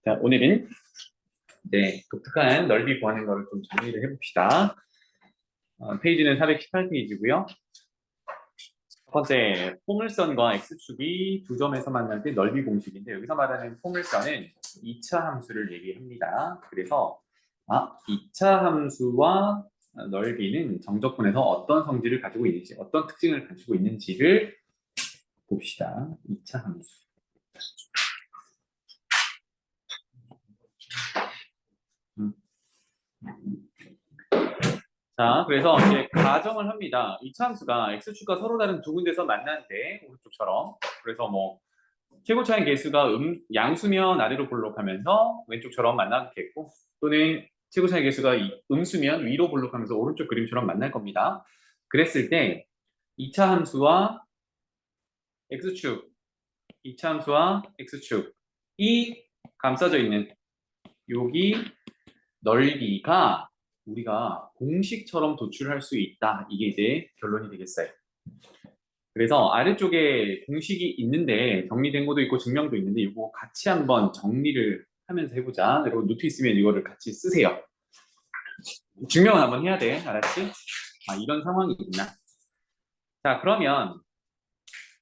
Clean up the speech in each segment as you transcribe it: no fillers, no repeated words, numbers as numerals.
자, 오늘은 독특한 넓이 구하는 거를 좀 정리를 해봅시다. 페이지는 418페이지고요. 첫 번째, 포물선과 x축이 두 점에서 만날 때 넓이 공식인데, 여기서 말하는 포물선은 2차 함수를 얘기합니다. 그래서 2차 함수와 넓이는 정적분에서 어떤 성질을 가지고 있는지, 어떤 특징을 가지고 있는지를 봅시다. 2차 함수. 자, 그래서 이제 가정을 합니다. 이 함수가 x축과 서로 다른 두 군데서 만나는데, 오른쪽처럼. 그래서 뭐 최고차의 개수가 양수면 아래로 볼록하면서 왼쪽처럼 만나겠고, 또는 최고차의 개수가 음수면 위로 볼록하면서 오른쪽 그림처럼 만날 겁니다. 그랬을 때 2차 함수와 x축, 2차 함수와 x축이 감싸져 있는 여기 넓이가 우리가 공식처럼 도출할 수 있다. 이게 이제 결론이 되겠어요. 그래서 아래쪽에 공식이 있는데 정리된 것도 있고 증명도 있는데 이거 같이 한번 정리를 하면서 해보자. 여러분 노트 있으면 이거를 같이 쓰세요. 증명을 한번 해야 돼. 알았지? 이런 상황이 있나? 자, 그러면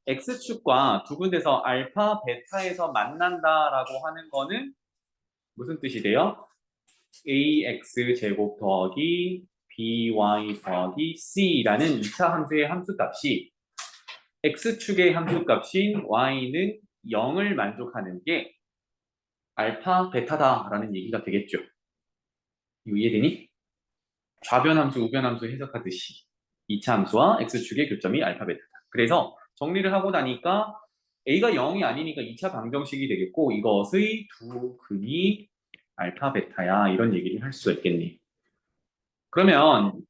X축과 두 군데서 알파, 베타에서 만난다라고 하는 거는 무슨 뜻이 돼요? ax 제곱 더하기 by 더하기 c라는 2차 함수의 함수값이 x축의 함수값인 y는 0을 만족하는 게 알파, 베타다라는 얘기가 되겠죠. 이거 이해되니? 좌변함수, 우변함수 해석하듯이 2차 함수와 x축의 교점이 알파, 베타다. 그래서 정리를 하고 나니까 a가 0이 아니니까 2차 방정식이 되겠고 이것의 두 근이 알파, 베타야 이런 얘기를 할 수가 있겠네. 그러면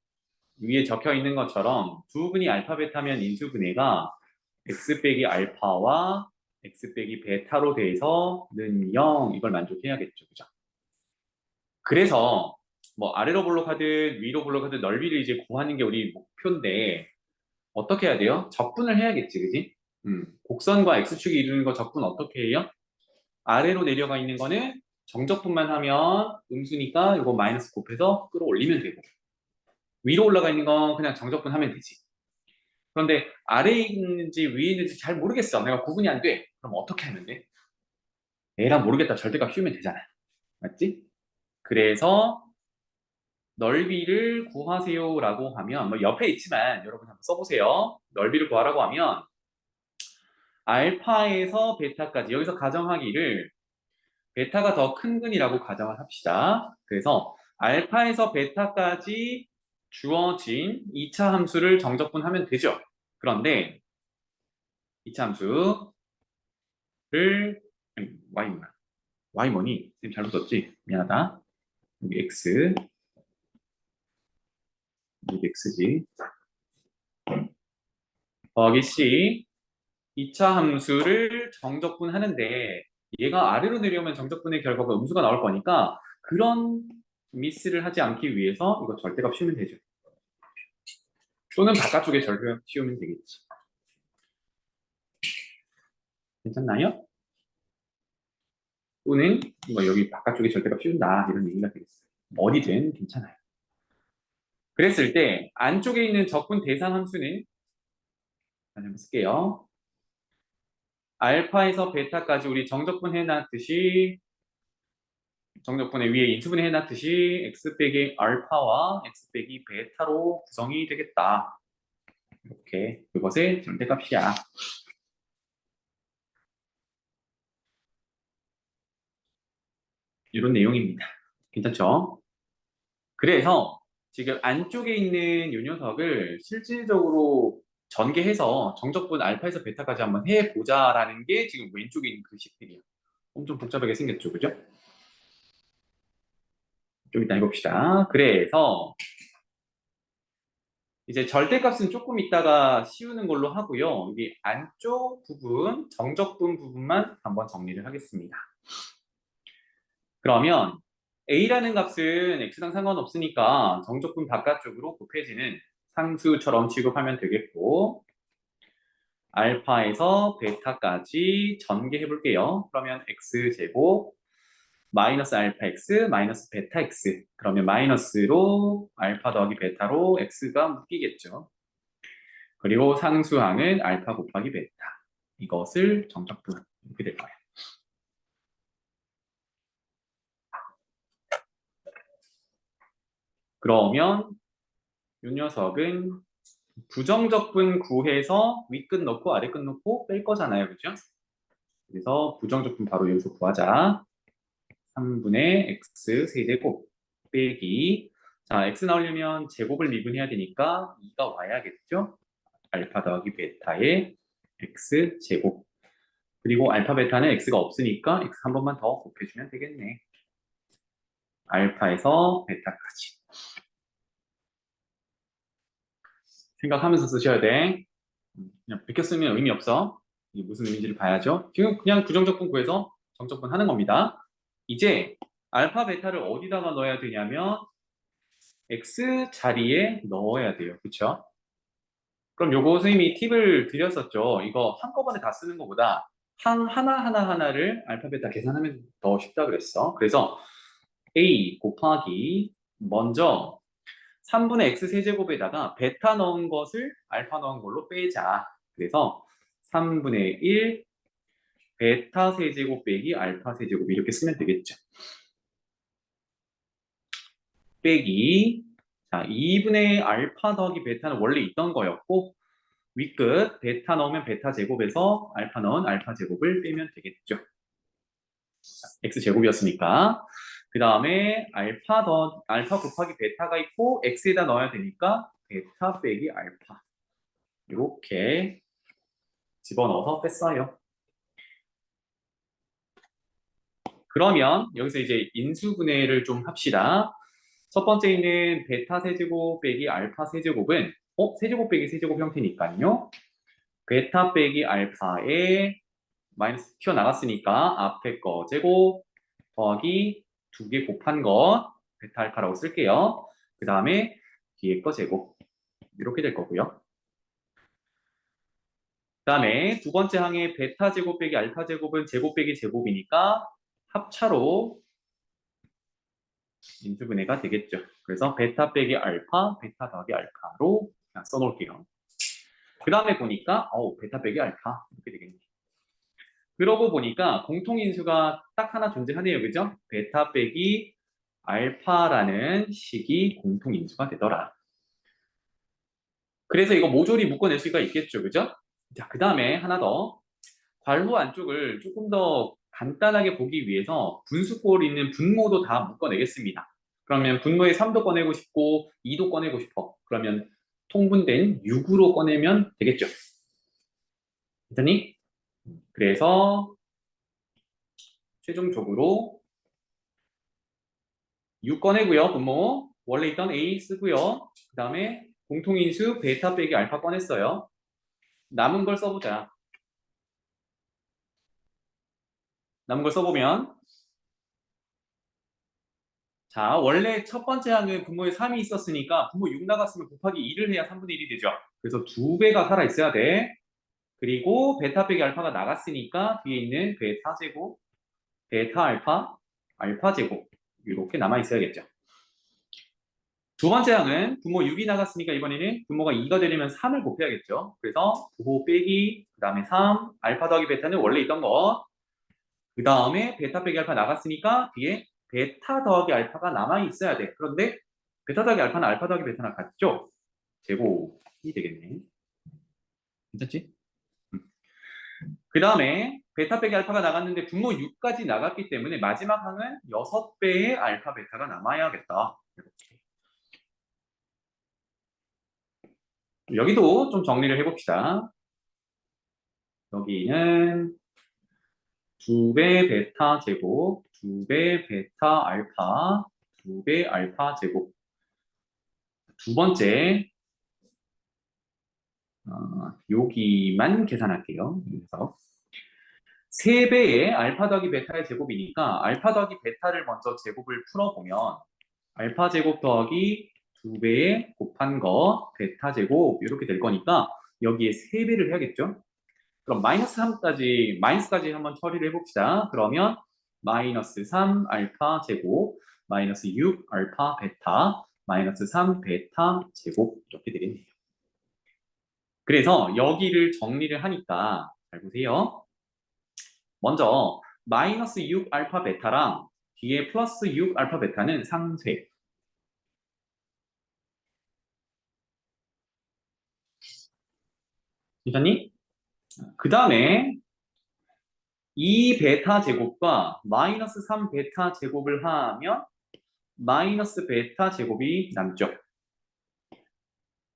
위에 적혀 있는 것처럼 두 근이 알파, 베타면 인수분해가 x 빼기 알파와 x 빼기 베타로 돼서는 0 이걸 만족해야겠죠. 그죠? 그래서 뭐 아래로 볼록하든 위로 볼록하든 넓이를 이제 구하는 게 우리 목표인데 어떻게 해야 돼요? 적분을 해야겠지. 그지? 곡선과 x축이 이루는 거 적분 어떻게 해요? 아래로 내려가 있는 거는 정적분만 하면 음수니까 이거 마이너스 곱해서 끌어올리면 되고 위로 올라가 있는 건 그냥 정적분 하면 되지. 그런데 아래에 있는지 위에 있는지 잘 모르겠어. 내가 구분이 안 돼. 그럼 어떻게 하면 돼? 에라 모르겠다. 절대값 씌우면 되잖아. 맞지? 그래서 넓이를 구하세요라고 하면 뭐 옆에 있지만 여러분 한번 써보세요. 넓이를 구하라고 하면 알파에서 베타까지 여기서 가정하기를 베타가 더 큰 근이라고 가정을 합시다. 그래서 알파에서 베타까지 주어진 2차 함수를 정적분하면 되죠. 그런데 2차 함수를 y 뭐니? 쌤 잘못 썼지? 미안하다. 여기 x 여기 x지. 더하기 c 2차 함수를 정적분하는데 얘가 아래로 내려오면 정적분의 결과가 음수가 나올 거니까 그런 미스를 하지 않기 위해서 이거 절대값 씌우면 되죠. 또는 바깥쪽에 절대값 씌우면 되겠지. 괜찮나요? 또는 뭐 여기 바깥쪽에 절대값 씌운다 이런 얘기가 되겠어요. 어디든 괜찮아요. 그랬을 때 안쪽에 있는 적분 대상 함수는 한번 쓸게요. 알파에서 베타까지 우리 정적분 해놨듯이 정적분의 위에 인수분해 해놨듯이 x 빼기 알파와 x 빼기 베타로 구성이 되겠다. 이렇게 그것의 절대값이야. 이런 내용입니다. 괜찮죠? 그래서 지금 안쪽에 있는 요 녀석을 실질적으로 전개해서 정적분 알파에서 베타까지 한번 해보자라는 게 지금 왼쪽에 있는 글씨들이야. 엄청 복잡하게 생겼죠, 그죠? 좀 이따 해봅시다. 그래서 이제 절대값은 조금 이따가 씌우는 걸로 하고요. 여기 안쪽 부분, 정적분 부분만 한번 정리를 하겠습니다. 그러면 a라는 값은 x랑 상관없으니까 정적분 바깥쪽으로 곱해지는 상수처럼 취급하면 되겠고 알파에서 베타까지 전개해 볼게요. 그러면 x제곱 마이너스 알파 x 마이너스 베타 x. 그러면 마이너스로 알파 더하기 베타로 x가 묶이겠죠. 그리고 상수항은 알파 곱하기 베타. 이것을 정적분 이렇게 될 거예요. 그러면 이 녀석은 부정적분 구해서 윗끝 넣고 아래끝 넣고 뺄 거잖아요. 그죠? 그래서 부정적분 바로 여기서 구하자. 3분의 x 세제곱 빼기, 자 x 나오려면 제곱을 미분해야 되니까 2가 와야겠죠? 알파 더하기 베타의 x 제곱. 그리고 알파 베타는 x가 없으니까 x 한 번만 더 곱해주면 되겠네. 알파에서 베타까지. 생각하면서 쓰셔야 돼. 그냥 베껴 쓰면 의미 없어. 이게 무슨 의미인지를 봐야죠. 지금 그냥 부정적분 구해서 정적분 하는 겁니다. 이제 알파 베타를 어디다가 넣어야 되냐면 x 자리에 넣어야 돼요. 그쵸? 그럼 요거 선생님이 팁을 드렸었죠. 이거 한꺼번에 다 쓰는 것보다 하나하나를 알파 베타 계산하면 더 쉽다 그랬어. 그래서 a 곱하기 먼저 3분의 x 세제곱에다가 베타 넣은 것을 알파 넣은 걸로 빼자. 그래서 3분의 1 베타 세제곱 빼기 알파 세제곱 이렇게 쓰면 되겠죠. 빼기, 자 2분의 알파 더하기 베타는 원래 있던 거였고 윗끝 베타 넣으면 베타 제곱에서 알파 넣은 알파 제곱을 빼면 되겠죠. x 제곱이었으니까. 그 다음에 알파 곱하기 베타가 있고 x에다 넣어야 되니까 베타 빼기 알파 이렇게 집어넣어서 뺐어요. 그러면 여기서 이제 인수분해를 좀 합시다. 첫 번째 있는 베타 세제곱 빼기 알파 세제곱은 세제곱 빼기 세제곱 형태니까요. 베타 빼기 알파에 마이너스 튀어나갔으니까 앞에 거 제곱 더하기 2개 곱한 거 베타 알파라고 쓸게요. 그 다음에 뒤에 거 제곱 이렇게 될 거고요. 그 다음에 두 번째 항의 베타 제곱 빼기 알파 제곱은 제곱 빼기 제곱이니까 합차로 인수분해가 되겠죠. 그래서 베타 빼기 알파, 베타 더하기 알파로 그냥 써놓을게요. 그 다음에 보니까 베타 빼기 알파 이렇게 되겠네요. 그러고 보니까 공통인수가 딱 하나 존재하네요. 그죠? 베타 빼기 알파라는 식이 공통인수가 되더라. 그래서 이거 모조리 묶어낼 수가 있겠죠. 그죠? 자, 그 다음에 하나 더. 괄호 안쪽을 조금 더 간단하게 보기 위해서 분수꼴 있는 분모도 다 묶어내겠습니다. 그러면 분모의 3도 꺼내고 싶고 2도 꺼내고 싶어. 그러면 통분된 6으로 꺼내면 되겠죠. 괜찮니? 그래서 최종적으로 6 꺼내고요. 분모 원래 있던 A 쓰고요. 그 다음에 공통인수 베타 빼기 알파 꺼냈어요. 남은 걸 써보자. 남은 걸 써보면 자 원래 첫 번째 항은 분모에 3이 있었으니까 분모 6 나갔으면 곱하기 2를 해야 3분의 1이 되죠. 그래서 2배가 살아있어야 돼. 그리고 베타 빼기 알파가 나갔으니까 뒤에 있는 베타 제곱, 베타 알파, 알파 제곱 이렇게 남아있어야겠죠. 두 번째 항은 분모 6이 나갔으니까 이번에는 분모가 2가 되려면 3을 곱해야겠죠. 그래서 9 빼기 그 다음에 3 알파 더하기 베타는 원래 있던 거. 그 다음에 베타 빼기 알파 나갔으니까 뒤에 베타 더하기 알파가 남아있어야 돼. 그런데 베타 더하기 알파는 알파 더하기 베타랑 같죠? 제곱이 되겠네. 괜찮지? 그 다음에 베타 빼기 알파가 나갔는데 분모 6까지 나갔기 때문에 마지막 항은 6배의 알파 베타가 남아야겠다. 이렇게. 여기도 좀 정리를 해봅시다. 여기는 2배 베타 제곱, 2배 베타 알파, 2배 알파 제곱. 두 번째, 여기만 계산할게요. 그래서 3배의 알파 더하기 베타의 제곱이니까 알파 더하기 베타를 먼저 제곱을 풀어보면 알파 제곱 더하기 2배의 곱한 거 베타 제곱 이렇게 될 거니까 여기에 3배를 해야겠죠? 그럼 마이너스까지 한번 처리를 해봅시다. 그러면 마이너스 3 알파 제곱 마이너스 6 알파 베타 마이너스 3 베타 제곱 이렇게 되겠네요. 그래서 여기를 정리를 하니까 잘 보세요. 먼저 마이너스 6 알파 베타랑 뒤에 플러스 6 알파 베타는 상쇄. 기자님? 그 다음에 2 베타 제곱과 마이너스 3 베타 제곱을 하면 마이너스 베타 제곱이 남죠.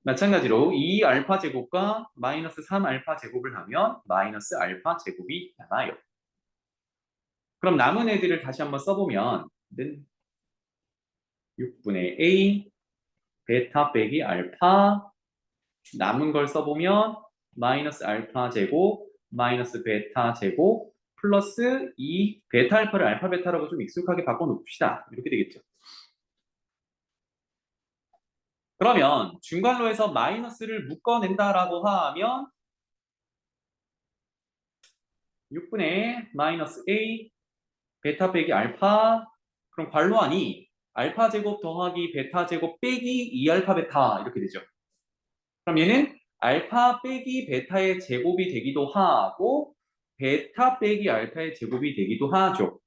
마찬가지로 2 알파 제곱과 마이너스 3 알파 제곱을 하면 마이너스 알파 제곱이 남아요. 그럼 남은 애들을 다시 한번 써보면 6분의 A 베타 빼기 알파 남은 걸 써보면 마이너스 알파 제곱 마이너스 베타 제곱 플러스 2 베타 알파를 알파 베타라고 좀 익숙하게 바꿔놓읍시다. 이렇게 되겠죠. 그러면 중괄호에서 마이너스를 묶어낸다라고 하면 6분의 마이너스 A 베타 빼기 알파 그럼 괄호하니 알파 제곱 더하기 베타 제곱 빼기 2알파 베타 이렇게 되죠. 그럼 얘는 알파 빼기 베타의 제곱이 되기도 하고 베타 빼기 알파의 제곱이 되기도 하죠.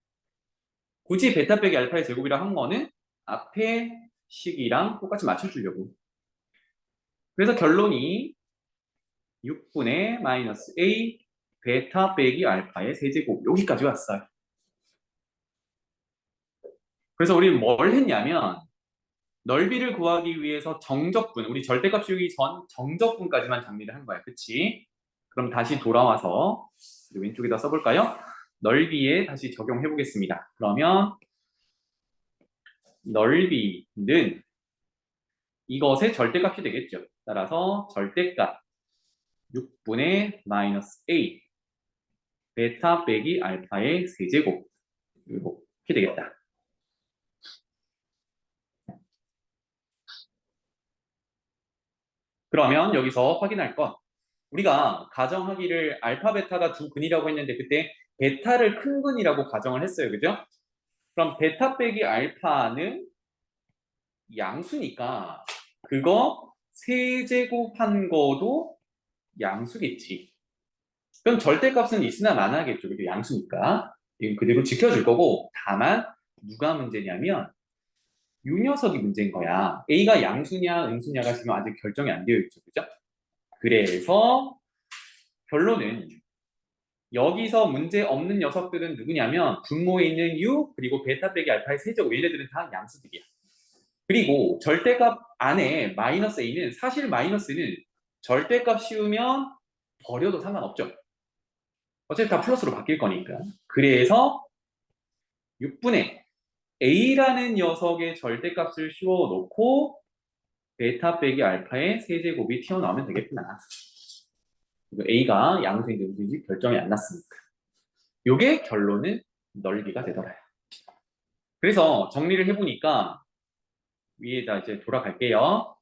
굳이 베타 빼기 알파의 제곱이라 한 거는 앞에 식이랑 똑같이 맞춰주려고. 그래서 결론이 6분의 마이너스 A 베타 빼기 알파의 세제곱 여기까지 왔어요. 그래서 우리는 뭘 했냐면 넓이를 구하기 위해서 정적분, 우리 절대값 씌우기 전 정적분까지만 정리를 한 거야. 그치? 그럼 다시 돌아와서 왼쪽에다 써볼까요? 넓이에 다시 적용해 보겠습니다. 그러면 넓이는 이것의 절대값이 되겠죠. 따라서 절대값 6분의 마이너스 A 베타 빼기 알파의 세제곱 이렇게 되겠다. 그러면 여기서 확인할 것 우리가 가정하기를 알파 베타가 두 근이라고 했는데 그때 베타를 큰 근이라고 가정을 했어요. 그죠? 그럼 베타 빼기 알파는 양수니까 그거 세제곱한 거도 양수겠지. 그럼 절대값은 있으나 마나겠죠. 그게 양수니까. 이건 그대로 지켜줄 거고 다만 누가 문제냐면 이 녀석이 문제인 거야. A가 양수냐 음수냐가 지금 아직 결정이 안 되어 있죠. 그죠? 그래서 결론은 여기서 문제 없는 녀석들은 누구냐면 분모에 있는 U 그리고 베타 빼기 알파의 세제곱 얘네들은 다 양수들이야. 그리고 절대값 안에 마이너스 A는 사실 마이너스는 절대값 씌우면 버려도 상관없죠. 어차피 다 플러스로 바뀔 거니까. 그래서 6분의 A라는 녀석의 절대값을 씌워놓고 베타 빼기 알파의 세제곱이 튀어나오면 되겠구나. A가 양수인지 음수인지 결정이 안 났으니까. 요게 결론은 넓이가 되더라요. 그래서 정리를 해보니까 위에다 이제 돌아갈게요.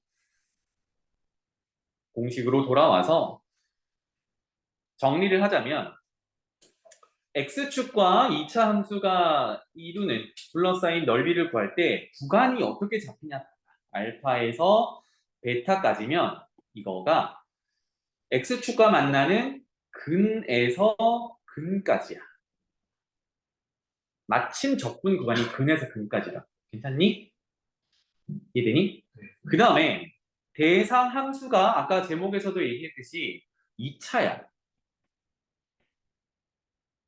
공식으로 돌아와서 정리를 하자면 x축과 2차 함수가 이루는 둘러싸인 넓이를 구할 때 구간이 어떻게 잡히냐 알파에서 베타까지면 이거가 x축과 만나는 근에서 근까지야. 마침 적분 구간이 근에서 근까지다. 괜찮니? 이해되니? 그 다음에 대상 함수가 아까 제목에서도 얘기했듯이 2차야.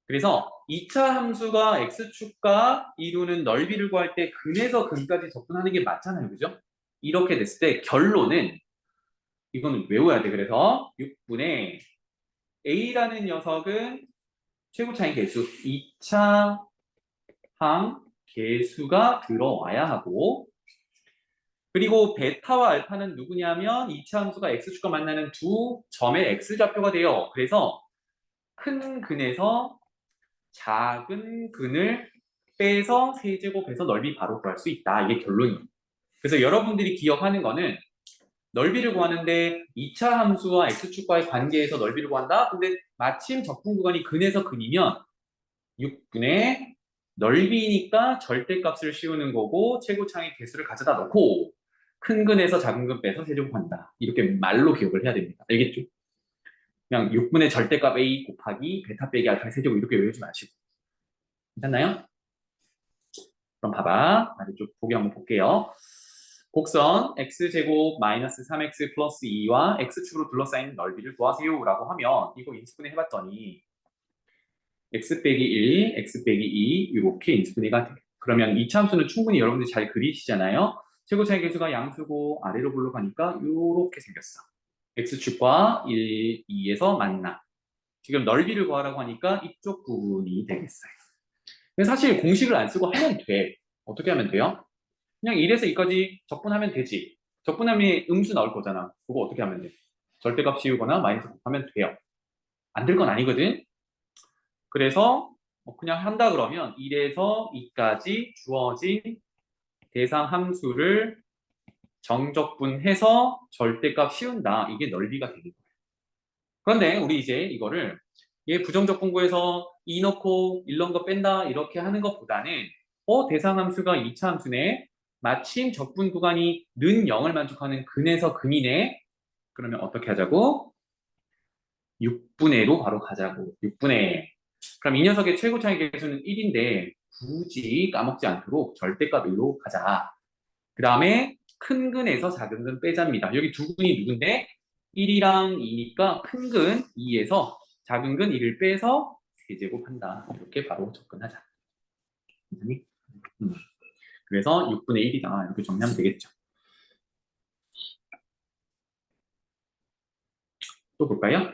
그래서 2차 함수가 x축과 이루는 넓이를 구할 때 근에서 근까지 접근하는 게 맞잖아요. 그죠? 이렇게 됐을 때 결론은 이거는 외워야 돼. 그래서 6분의 A라는 녀석은 최고차인 개수 2차 항 개수가 들어와야 하고 그리고 베타와 알파는 누구냐면 2차 함수가 x축과 만나는 두 점의 x좌표가 돼요. 그래서 큰 근에서 작은 근을 빼서 세제곱해서 넓이 바로 구할 수 있다. 이게 결론이에요. 그래서 여러분들이 기억하는 거는 넓이를 구하는데 2차 함수와 x축과의 관계에서 넓이를 구한다. 근데 마침 적분 구간이 근에서 근이면 6분의 넓이니까 절대값을 씌우는 거고 최고차의 개수를 가져다 놓고 큰 근에서 작은 근 빼서 세제곱한다. 이렇게 말로 기억을 해야 됩니다. 알겠죠? 그냥 6분의 절대값 a 곱하기 베타 빼기 알파 세제곱 이렇게 외우지 마시고. 괜찮나요? 그럼 봐봐. 아래쪽 보기 한번 볼게요. 곡선 x제곱 마이너스 3x 플러스 2와 x축으로 둘러싸인 넓이를 구하세요 라고 하면 이거 인수분해 해봤더니 x 빼기 1, x 빼기 2 이렇게 인수분해가 돼요. 그러면 이 함수는 충분히 여러분들이 잘 그리시잖아요. 최고차의 개수가 양수고 아래로 불러가니까 이렇게 생겼어. x축과 1, 2에서 만나. 지금 넓이를 구하라고 하니까 이쪽 부분이 되겠어요. 근데 사실 공식을 안 쓰고 하면 돼. 어떻게 하면 돼요? 그냥 1에서 2까지 적분하면 되지. 적분하면 음수 나올 거잖아. 그거 어떻게 하면 돼? 절대값 씌우거나 마이너스 곱하면 돼요. 안 될 건 아니거든. 그래서 그냥 한다 그러면 1에서 2까지 주어진 대상 함수를 정적분해서 절대값 씌운다. 이게 넓이가 되는 거예요. 그런데 우리 이제 이거를 얘 부정적분구에서 2 넣고 1 넣은 거 뺀다 이렇게 하는 것보다는 대상 함수가 2차 함수네. 마침 적분 구간이 는 0을 만족하는 근에서 근이네. 그러면 어떻게 하자고? 6분의로 바로 가자고. 6분의. 그럼 이 녀석의 최고차의 개수는 1인데 굳이 까먹지 않도록 절대값 1로 가자. 그 다음에 큰 근에서 작은 근 빼자입니다. 여기 두 근이 누군데? 1이랑 2니까 큰 근 2에서 작은 근 1을 빼서 세제곱한다. 이렇게 바로 접근하자. 그래서 6분의 1이다. 이렇게 정리하면 되겠죠. 또 볼까요?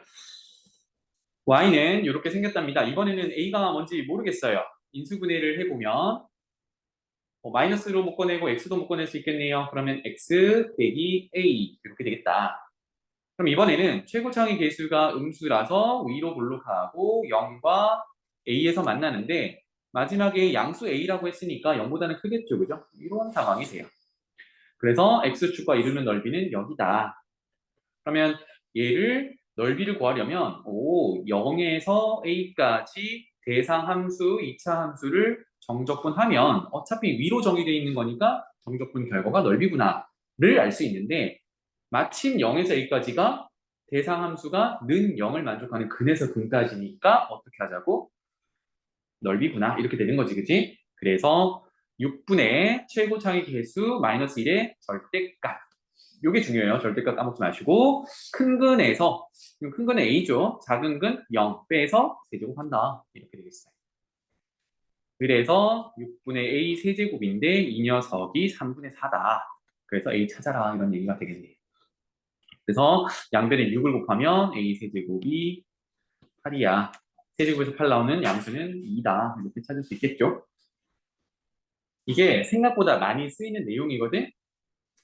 y는 이렇게 생겼답니다. 이번에는 a가 뭔지 모르겠어요. 인수분해를 해보면 마이너스로 묶어내고 x도 묶어낼 수 있겠네요. 그러면 x 빼기 a 이렇게 되겠다. 그럼 이번에는 최고차의 개수가 음수라서 위로 볼록하고 0과 a에서 만나는데 마지막에 양수 a라고 했으니까 0보다는 크겠죠. 그죠? 이런 상황이 돼요. 그래서 x축과 이루는 넓이는 여기다. 그러면 얘를 넓이를 구하려면 0에서 a까지 대상 함수, 2차 함수를 정적분하면 어차피 위로 정의되어 있는 거니까 정적분 결과가 넓이구나를 알 수 있는데 마침 0에서 a까지가 대상 함수가 는 0을 만족하는 근에서 근까지니까 어떻게 하자고? 넓이구나 이렇게 되는 거지, 그치? 그래서 6분의 최고차의 개수 마이너스 1의 절대값. 이게 중요해요. 절대값 까먹지 마시고 큰 근에서 큰 근은 a죠. 작은 근 0 빼서 세제곱한다. 이렇게 되겠어요. 그래서 6분의 a 세제곱인데 이 녀석이 3분의 4다. 그래서 a 찾아라 이런 얘기가 되겠네요. 그래서 양변에 6을 곱하면 a 세제곱이 8이야. 세제곱에서 8 나오는 양수는 2다. 이렇게 찾을 수 있겠죠. 이게 생각보다 많이 쓰이는 내용이거든.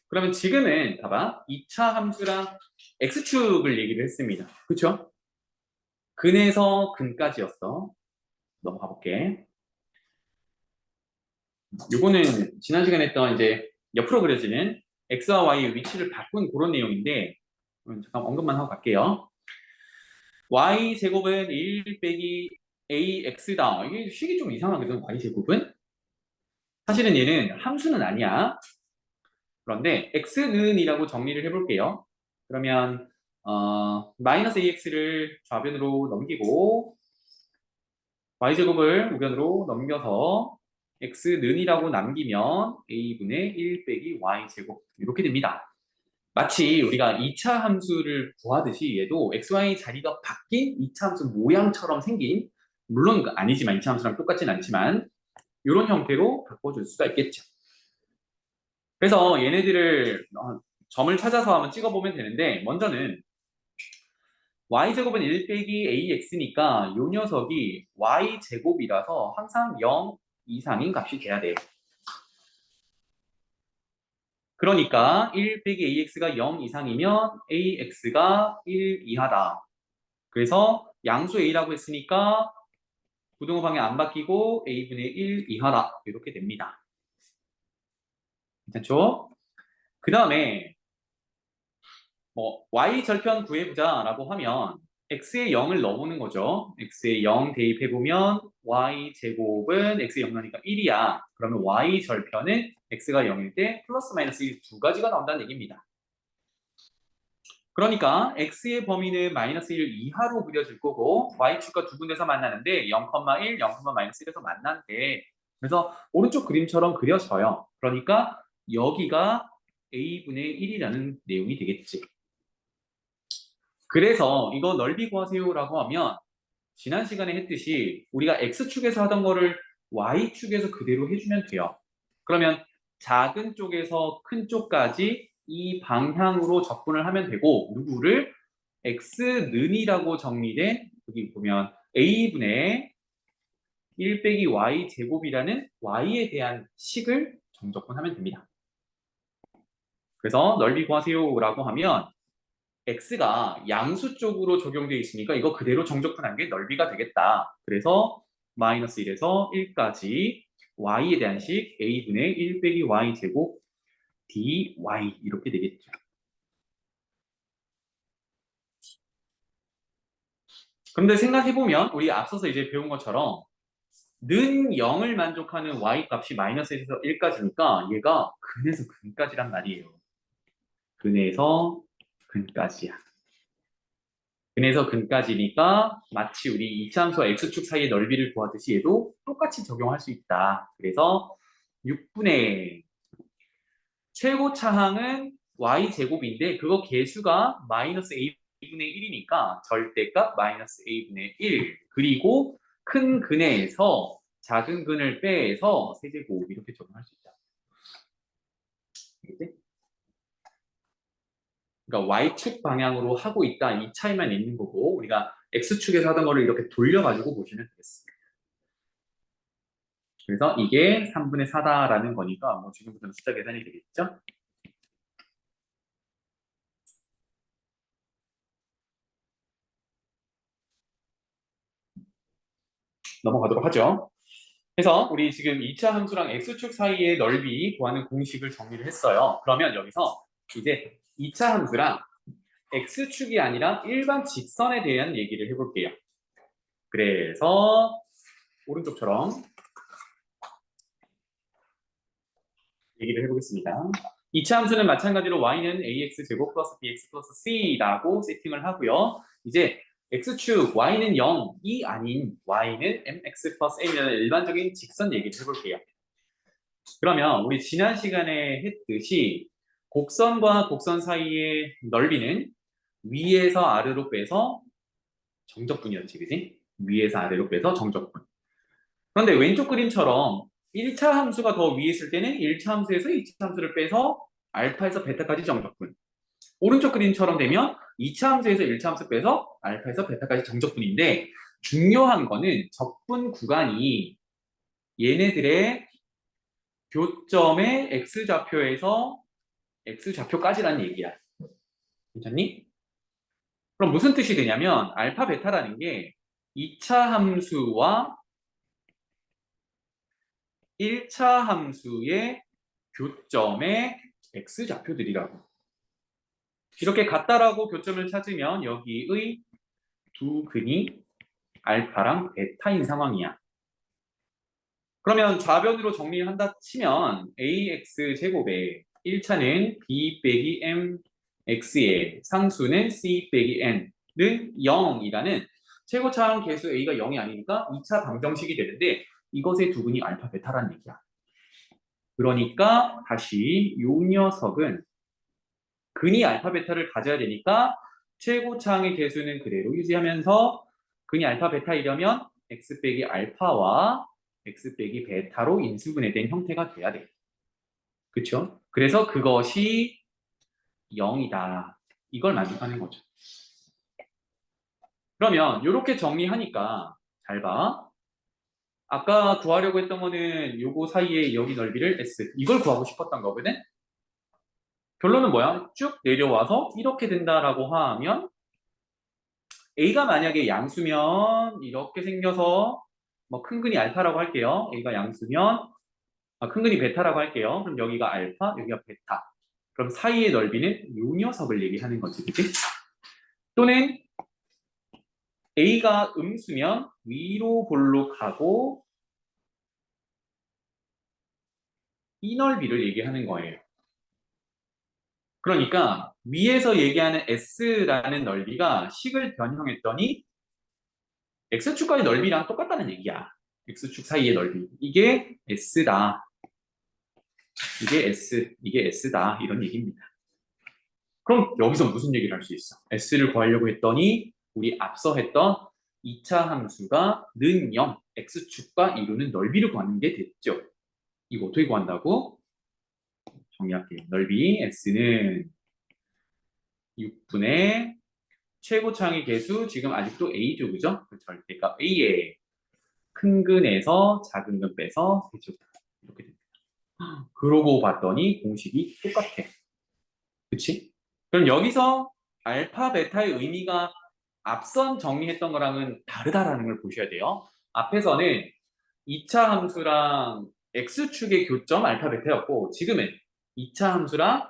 그러면 지금은 봐봐. 2차 함수랑 x축을 얘기를 했습니다. 그쵸? 근에서 근까지였어. 넘어가 볼게. 요거는 지난 시간에 했던 이제 옆으로 그려지는 x와 y의 위치를 바꾼 그런 내용인데 잠깐 언급만 하고 갈게요. y 제곱은 1 빼기 ax다. 이게 식이 좀 이상하거든. y 제곱은 사실은 얘는 함수는 아니야. 그런데 x는 이라고 정리를 해볼게요. 그러면 마이너스 ax를 좌변으로 넘기고 y제곱을 우변으로 넘겨서 x는이라고 남기면 a분의 1 빼기 y제곱 이렇게 됩니다. 마치 우리가 2차 함수를 구하듯이 얘도 xy 자리가 바뀐 2차 함수 모양처럼 생긴 물론 아니지만 2차 함수랑 똑같진 않지만 이런 형태로 바꿔줄 수가 있겠죠. 그래서 얘네들을 점을 찾아서 한번 찍어보면 되는데 먼저는 y제곱은 1 빼기 ax니까 이 녀석이 y제곱이라서 항상 0 이상인 값이 돼야 돼요. 그러니까 1 빼기 ax가 0 이상이면 ax가 1 이하다. 그래서 양수 a라고 했으니까 부등호 방향 안 바뀌고 a분의 1 이하다. 이렇게 됩니다. 괜찮죠? 그 다음에 y 절편 구해보자 라고 하면 x에 0을 넣어보는 거죠. x에 0 대입해보면 y제곱은 x에 0 넣으니까 1이야. 그러면 y 절편은 x가 0일 때 플러스 마이너스 1 두 가지가 나온다는 얘기입니다. 그러니까 x의 범위는 마이너스 1 이하로 그려질 거고 y축과 두 군데서 만나는데 0,1, 0,-1에서 만난대. 그래서 오른쪽 그림처럼 그려져요. 그러니까 여기가 a분의 1이라는 내용이 되겠지. 그래서 이거 넓이 구하세요라고 하면 지난 시간에 했듯이 우리가 x축에서 하던 거를 y축에서 그대로 해주면 돼요. 그러면 작은 쪽에서 큰 쪽까지 이 방향으로 접근을 하면 되고 누구를 x는이라고 정리된 여기 보면 a분의 1 빼기 y 제곱이라는 y에 대한 식을 정적분하면 됩니다. 그래서 넓이 구하세요라고 하면 x가 양수 쪽으로 적용되어 있으니까 이거 그대로 정적분한 게 넓이가 되겠다. 그래서 마이너스 1에서 1까지 y에 대한 식 a분의 1 빼기 y 제곱 dy 이렇게 되겠죠. 그런데 생각해보면 우리 앞서서 이제 배운 것처럼 는 0을 만족하는 y 값이 마이너스 1에서 1까지니까 얘가 근에서 근까지란 말이에요. 근에서 근까지야. 근에서 근까지니까 마치 우리 이차함수와 x축 사이의 넓이를 구하듯이 얘도 똑같이 적용할 수 있다. 그래서 6분의 최고차항은 y제곱인데 그거 개수가 마이너스 a분의 1이니까 절대값 마이너스 a분의 1 그리고 큰 근에서 작은 근을 빼서 세제곱 이렇게 적용할 수 있다. 알겠지? 그러니까 y축 방향으로 하고 있다 이 차이만 있는 거고 우리가 x축에서 하던 거를 이렇게 돌려가지고 보시면 되겠습니다. 그래서 이게 3분의 4다라는 거니까 뭐 지금부터는 숫자 계산이 되겠죠? 넘어가도록 하죠. 그래서 우리 지금 2차 함수랑 x축 사이의 넓이 구하는 공식을 정리를 했어요. 그러면 여기서 이제 2차 함수랑 x축이 아니라 일반 직선에 대한 얘기를 해볼게요. 그래서 오른쪽처럼 얘기를 해보겠습니다. 2차 함수는 마찬가지로 y는 ax 제곱 플러스 bx 플러스 c라고 세팅을 하고요. 이제 x축 y는 0이 아닌 y는 mx 플러스 n이라는 일반적인 직선 얘기를 해볼게요. 그러면 우리 지난 시간에 했듯이 곡선과 곡선 사이의 넓이는 위에서 아래로 빼서 정적분이었지, 그지? 위에서 아래로 빼서 정적분. 그런데 왼쪽 그림처럼 1차 함수가 더 위에 있을 때는 1차 함수에서 2차 함수를 빼서 알파에서 베타까지 정적분. 오른쪽 그림처럼 되면 2차 함수에서 1차 함수 빼서 알파에서 베타까지 정적분인데 중요한 거는 적분 구간이 얘네들의 교점의 x좌표에서 x좌표까지라는 얘기야. 괜찮니? 그럼 무슨 뜻이 되냐면 알파 베타라는 게 2차 함수와 1차 함수의 교점의 x좌표들이라고. 이렇게 같다라고 교점을 찾으면 여기의 두 근이 알파랑 베타인 상황이야. 그러면 좌변으로 정리한다 치면 ax 제곱에 1차는 b 빼기 m x의 상수는 c 빼기 n는 0이라는 최고차항 개수 a가 0이 아니니까 2차 방정식이 되는데 이것의 두 근이 알파 베타라는 얘기야. 그러니까 다시 이 녀석은 근이 알파 베타를 가져야 되니까 최고차항의 개수는 그대로 유지하면서 근이 알파 베타이려면 x 빼기 알파와 x 빼기 베타로 인수분해된 형태가 돼야 돼. 그쵸? 그래서 그것이 0이다. 이걸 만족하는 거죠. 그러면 이렇게 정리하니까 잘 봐. 아까 구하려고 했던 거는 요거 사이에 여기 넓이를 S 이걸 구하고 싶었던 거거든. 결론은 뭐야? 쭉 내려와서 이렇게 된다라고 하면 A가 만약에 양수면 이렇게 생겨서 뭐 큰 근이 알파라고 할게요. A가 양수면 큰 근이 베타라고 할게요. 그럼 여기가 알파, 여기가 베타. 그럼 사이의 넓이는 요 녀석을 얘기하는 거지, 그치? 또는 A가 음수면 위로 볼록하고 이 넓이를 얘기하는 거예요. 그러니까 위에서 얘기하는 S라는 넓이가 식을 변형했더니 X축과의 넓이랑 똑같다는 얘기야. X축 사이의 넓이. 이게 S다. 이게 S, 이게 S다. 이런 얘기입니다. 그럼 여기서 무슨 얘기를 할 수 있어? S를 구하려고 했더니 우리 앞서 했던 2차 함수가 는 0, X축과 이루는 넓이를 구하는 게 됐죠. 이거 어떻게 구한다고? 정리할게요. 넓이 S는 6분의 최고차항의 개수 지금 아직도 A죠, 그죠? 그 절대값 A에 큰 근에서 작은 근 빼서 세제곱 이렇게 됩니다. 그러고 봤더니 공식이 똑같아. 그치? 그럼 여기서 알파, 베타의 의미가 앞선 정리했던 거랑은 다르다라는 걸 보셔야 돼요. 앞에서는 2차 함수랑 X축의 교점 알파, 베타였고 지금은 2차 함수랑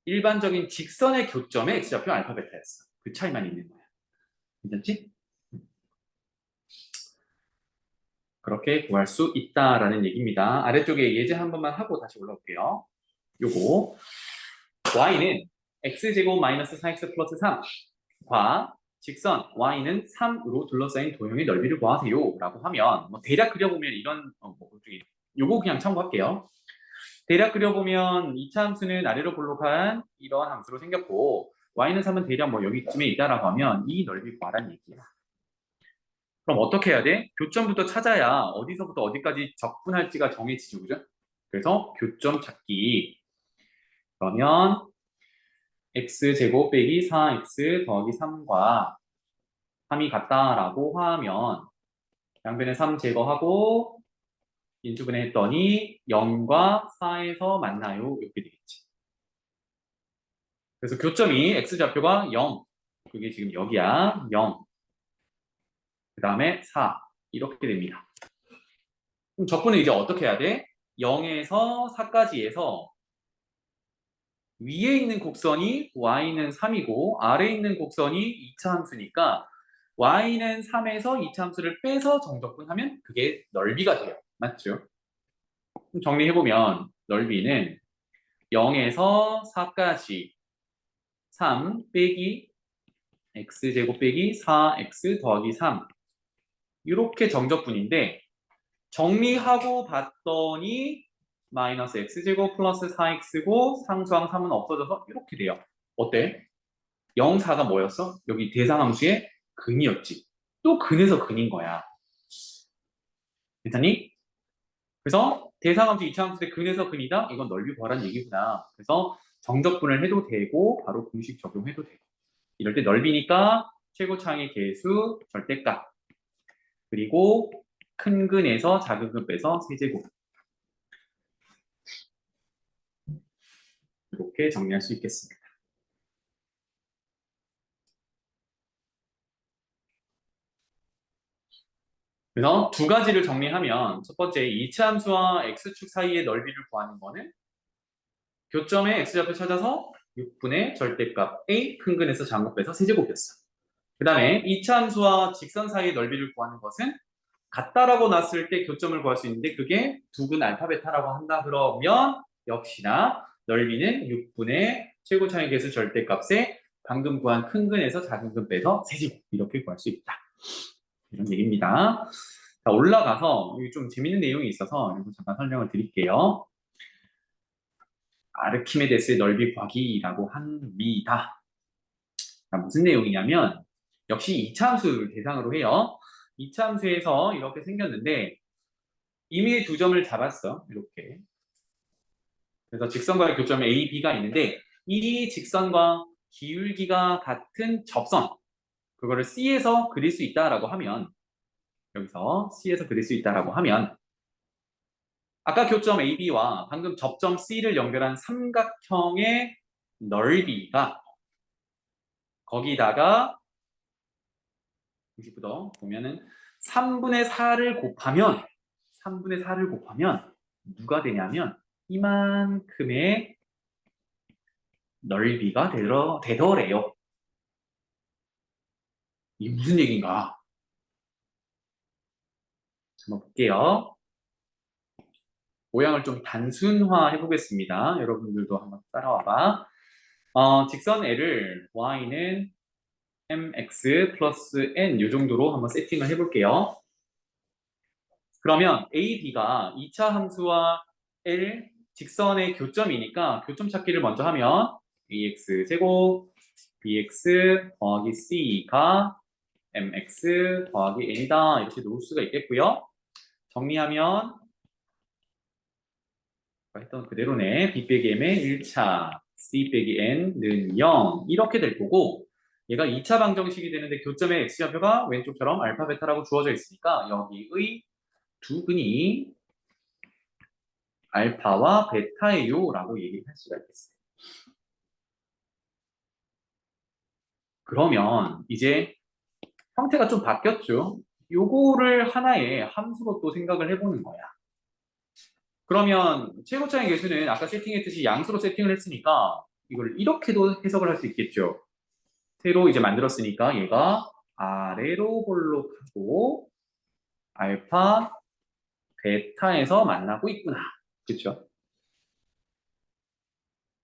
일반적인 직선의 교점의 X좌표 알파, 베타였어. 그 차이만 있는 거야. 괜찮지? 그렇게 구할 수 있다라는 얘기입니다. 아래쪽에 예제 한 번만 하고 다시 올라올게요. 요거 y는 x제곱 마이너스 4x 플러스 3과 직선 y는 3으로 둘러싸인 도형의 넓이를 구하세요 라고 하면 뭐 대략 그려보면 이런 요거 그냥 참고할게요. 대략 그려보면 2차 함수는 아래로 볼록한 이런 함수로 생겼고 y는 3은 대략 뭐 여기쯤에 있다라고 하면 이 넓이 구하라는 얘기야. 그럼 어떻게 해야 돼? 교점부터 찾아야 어디서부터 어디까지 적분할지가 정해지죠, 그죠? 그래서 교점 찾기. 그러면 x제곱 빼기 4x 더하기 3과 3이 같다라고 하면 양변에 3 제거하고 인수분해 했더니 0과 4에서 만나요. 이렇게 되겠지. 그래서 교점이 x좌표가 0. 그게 지금 여기야. 0. 그 다음에 4. 이렇게 됩니다. 그럼 적분은 이제 어떻게 해야 돼? 0에서 4까지 해서 위에 있는 곡선이 y는 3이고 아래에 있는 곡선이 2차 함수니까 y는 3에서 2차 함수를 빼서 정적분하면 그게 넓이가 돼요. 맞죠? 그럼 정리해보면 넓이는 0에서 4까지 3 빼기 x제곱 빼기 4x 더하기 3 이렇게 정적분인데 정리하고 봤더니 마이너스 x제곱 플러스 4x고 상수항 3은 없어져서 이렇게 돼요. 어때? 0, 4가 뭐였어? 여기 대상함수의 근이었지. 또 근에서 근인 거야. 괜찮니? 그래서 대상함수 2차 함수의 근에서 근이다? 이건 넓이 구하라는 얘기구나. 그래서 정적분을 해도 되고 바로 공식 적용해도 되고. 이럴 때 넓이니까 최고차항의 개수, 절대값. 그리고 큰 근에서 작은 근 빼서 세제곱. 이렇게 정리할 수 있겠습니다. 그래서 두 가지를 정리하면 첫 번째 2차 함수와 x축 사이의 넓이를 구하는 거는 교점의 x좌표 찾아서 6분의 절대값 a 큰 근에서 작은 것 빼서 세제곱이었어. 그 다음에 2차 함수와 직선 사이의 넓이를 구하는 것은 같다라고 놨을 때 교점을 구할 수 있는데 그게 두근 알파 베타라고 한다 그러면 역시나 넓이는 6분의 최고차의 개수 절대값에 방금 구한 큰 근에서 작은 근 빼서 세제곱 이렇게 구할 수 있다. 이런 얘기입니다. 자, 올라가서 좀 재밌는 내용이 있어서 이거 잠깐 설명을 드릴게요. 아르키메데스의 넓이 구하기라고 합니다. 자, 무슨 내용이냐면 역시 2차 함수를 대상으로 해요. 2차 함수에서 이렇게 생겼는데 이미 두 점을 잡았어. 이렇게. 그래서 직선과의 교점 A, B가 있는데 이 직선과 기울기가 같은 접선 그거를 C에서 그릴 수 있다라고 하면 여기서 C에서 그릴 수 있다라고 하면 아까 교점 AB와 방금 접점 C를 연결한 삼각형의 넓이가 거기다가 90도 보면은 3분의 4를 곱하면 누가 되냐면 이만큼의 넓이가 되더래요. 이게 무슨 얘기인가? 한번 볼게요. 모양을 좀 단순화해 보겠습니다. 여러분들도 한번 따라와봐. 직선 L을 y는 mx 플러스 n 이 정도로 한번 세팅을 해볼게요. 그러면 a, b가 2차 함수와 L 직선의 교점이니까 교점 찾기를 먼저 하면 ax 제곱 bx 더하기 c가 mx 더하기 n이다 이렇게 놓을 수가 있겠고요. 정리하면 했던 그대로네. b 빼기 m의 1차 c 빼기 n는 0 이렇게 될 거고 얘가 2차 방정식이 되는데 교점의 x좌표가 왼쪽처럼 알파 베타라고 주어져 있으니까 여기의 두 근이 알파와 베타예요 라고 얘기를 할 수가 있겠어요. 그러면 이제 형태가 좀 바뀌었죠. 요거를 하나의 함수로 또 생각을 해보는 거야. 그러면 최고차의 계수는 아까 세팅했듯이 양수로 세팅을 했으니까 이걸 이렇게도 해석을 할 수 있겠죠. 새로 이제 만들었으니까 얘가 아래로 볼록하고 알파, 베타에서 만나고 있구나. 그렇죠?